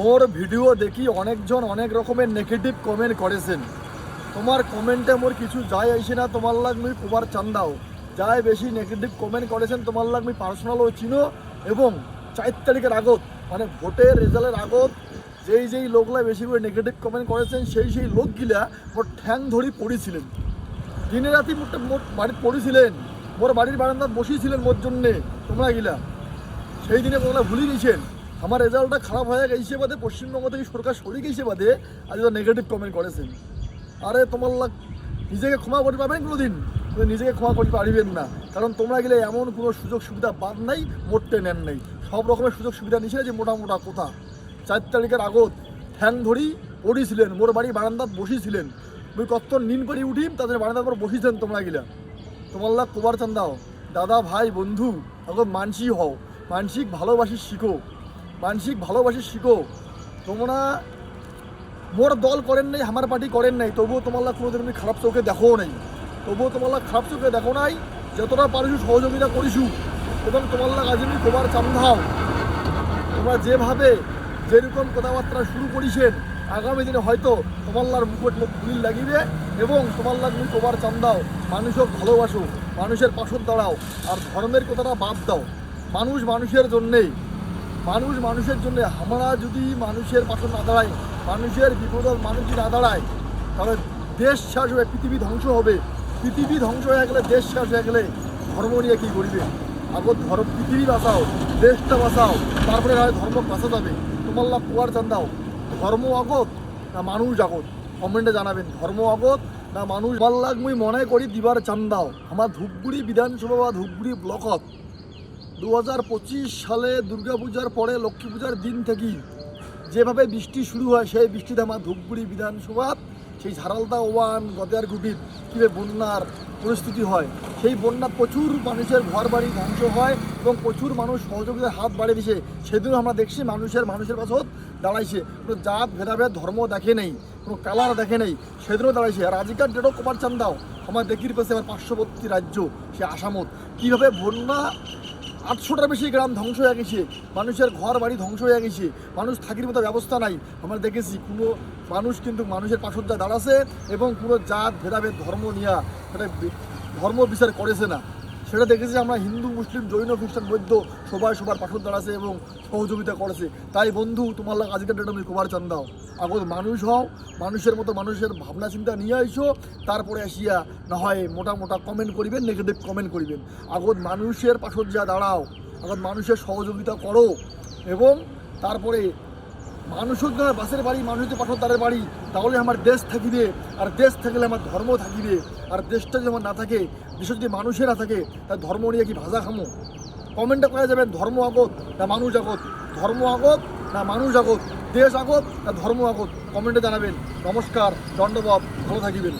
More video দেখি অনেকজন অনেক রকমের নেগেটিভ কমেন্ট করেছেন। তোমার কমেন্টে মোর কিছু যায় আইসে না, তোমার লাগ মুই কুবার চান্দাও যাই বেশি নেগেটিভ কমেন্ট করেছেন তোমার লাগ মুই পার্সোনালও চিনো। এবং 4 তারিখের আগত মানে ভোটের রেজাল্টের আগত যেই লোকগুলা বেশি করে নেগেটিভ কমেন্ট করেছেন সেই লোকগুলা মোর ঠ্যাং ধরি পড়েছিলেন, দিনে রাতি মোট বাড়িতে পড়েছিলেন, মোর বাড়ির বারান্দাত বসিয়েছিলেন মোর জন্যে তোমরা গিলা। সেই দিনে তোমরা ভুলে গেছেন আমার রেজাল্টটা খারাপ হয়ে গেছে বাদে, পশ্চিমবঙ্গ থেকে সরকার সরিয়ে গেছে বাদে আজ নেগেটিভ কমেন্ট করেছেন। আরে তোমার লাগ নিজেকে ক্ষমা করতে পারবেন কোনোদিন? নিজেকে ক্ষমা করতে পারবেন না, কারণ তোমরা গেলে এমন কোনো সুযোগ সুবিধা বাদ নাই, মোটে নেন নাই। সব রকমের সুযোগ সুবিধা নিয়েছিলেন যে মোটা কথা 4 তারিখের আগত ঠ্যাং ধরি পড়িয়েছিলেন, মোর বাড়ি বারান্দাত বসিয়েছিলেন। মুই কত নিন করে উঠিম তাদের বারান্দার পর বসিয়েছেন তোমরা গিলা। তোমার লাগ কোবার চান্দাও দাদা ভাই বন্ধু এখন মানসি হও, মানসিক ভালোবাসি শিখো, মানসিক ভালোবাসি শিখো। তোমরা মোর দল করেন নাই, আমার পার্টি করেন নাই, তবুও তোমার লাগ কোনোদিন আমি খারাপ চোখে দেখো নাই, তবুও তোমার লাগ খারাপ চোখে দেখো নাই। যতটা পারিছু সহযোগিতা করিছু এবং তোমার লাগ আজ আমি কোবার চান্দাও তোমরা যেভাবে যেরকম কথাবার্তা শুরু করিছেন আগামী দিনে হয়তো তোমার লার মুকুট ফুলিল লাগিবে। এবং তোমার লাগ মুই কোবার চান্দাও মানুষক ভালোবাসো, মানুষের পাশত দাঁড়াও, আর ধর্মের কথাটা বাদ দাও। মানুষ মানুষের জন্যেই, মানুষ মানুষের জন্যে। আমরা যদি মানুষের পাশে না দাঁড়াই, মানুষের বিপদত মানুষ যদি না দাঁড়ায়, তাহলে দেশ শেষ হবে, পৃথিবী ধ্বংস হবে। পৃথিবী ধ্বংস হয়ে গেলে, দেশ শেষ হয়ে গেলে ধর্ম নিয়ে কী করবে? আগত পৃথিবী বাঁচাও, দেশটা বাঁচাও, তারপরে ধর্ম বাঁচা যাবে। তোমার লাভ কোয়ার চান্দাও ধর্ম আগত না মানুষ আগত? কমেন্টে জানাবেন ধর্ম আগত না মানুষ। ভাল লাগ মুই মনে করি দিবার চান্দাও আমার ধূপগুড়ি বিধানসভা বা ধূপগুড়ি ব্লকত 2025 সালে দুর্গাপূজার পরে লক্ষ্মী পূজার দিন থেকেই যেভাবে বৃষ্টি শুরু হয়, সেই বৃষ্টিতে আমার ধূপগুড়ি বিধানসভাত সেই ঝাড়ালদা ওয়ান গদেয়ার গুটির কীভাবে বন্যার পরিস্থিতি হয়, সেই বন্যা প্রচুর মানুষের ঘর বাড়ি ধ্বংস হয় এবং প্রচুর মানুষ সহযোগিতার হাত বাড়িয়ে দিছে। সেদিনও আমরা দেখছি মানুষের পাশত দাঁড়াইছে, কোনো জাত ভেদাভেদ ধর্ম দেখে নেই, কোনো কালার দেখে নেই, সেদিনও দাঁড়াইছে। আর আজিকার ডেটও কমার চান্দাও আমার দেখির পেছে আমার পার্শ্ববর্তী রাজ্য সে আসামত কীভাবে বন্যা 800টার বেশি গ্রাম ধ্বংস হয়ে গেছে, মানুষের ঘর বাড়ি ধ্বংস হয়ে গেছে, মানুষ থাকির মতো ব্যবস্থা নাই। আমরা দেখেছি কোনো মানুষ কিন্তু মানুষের পাশত দাঁড়াছে এবং কোনো জাত ভেদাভেদ ধর্ম নিয়ে সেটা ধর্ম বিচার করেছে না। সেটা দেখেছি আমরা হিন্দু মুসলিম জৈন খ্রিস্টান বৌদ্ধ সবার পাশত দাঁড়াছে এবং সহযোগিতা করেছে। তাই বন্ধু তোমার লাগ আজকের ডেটে আমি কোবার চান্দাও আগত মানুষ হও, মানুষের মতো মানুষের ভাবনা চিন্তা নিয়ে আইসো, তারপরে আসিয়া না হয় মোটা কমেন্ট করিবেন, নেগেটিভ কমেন্ট করিবেন। আগত মানুষের পাশত যা দাঁড়াও, আগত মানুষের সহযোগিতা করো এবং তারপরে মানুষের দ্বারা বাসের বাড়ি, মানুষের পাশত তাদের বাড়ি, তাহলে আমার দেশ থাকিবে। আর দেশ থাকলে আমার ধর্ম থাকিবে। আর দেশটা যদি আমার না থাকে, দেশে যদি মানুষের না থাকে, তার ধর্ম নিয়ে কি ভাজা খামো? কমেন্টে করে যাবেন ধর্ম আগত না মানুষ আগত, ধর্ম আগত না মানুষ আগত, দেশ আগত না ধর্ম আগত, কমেন্টে জানাবেন। নমস্কার, দণ্ডবত, ভালো থাকিবেন।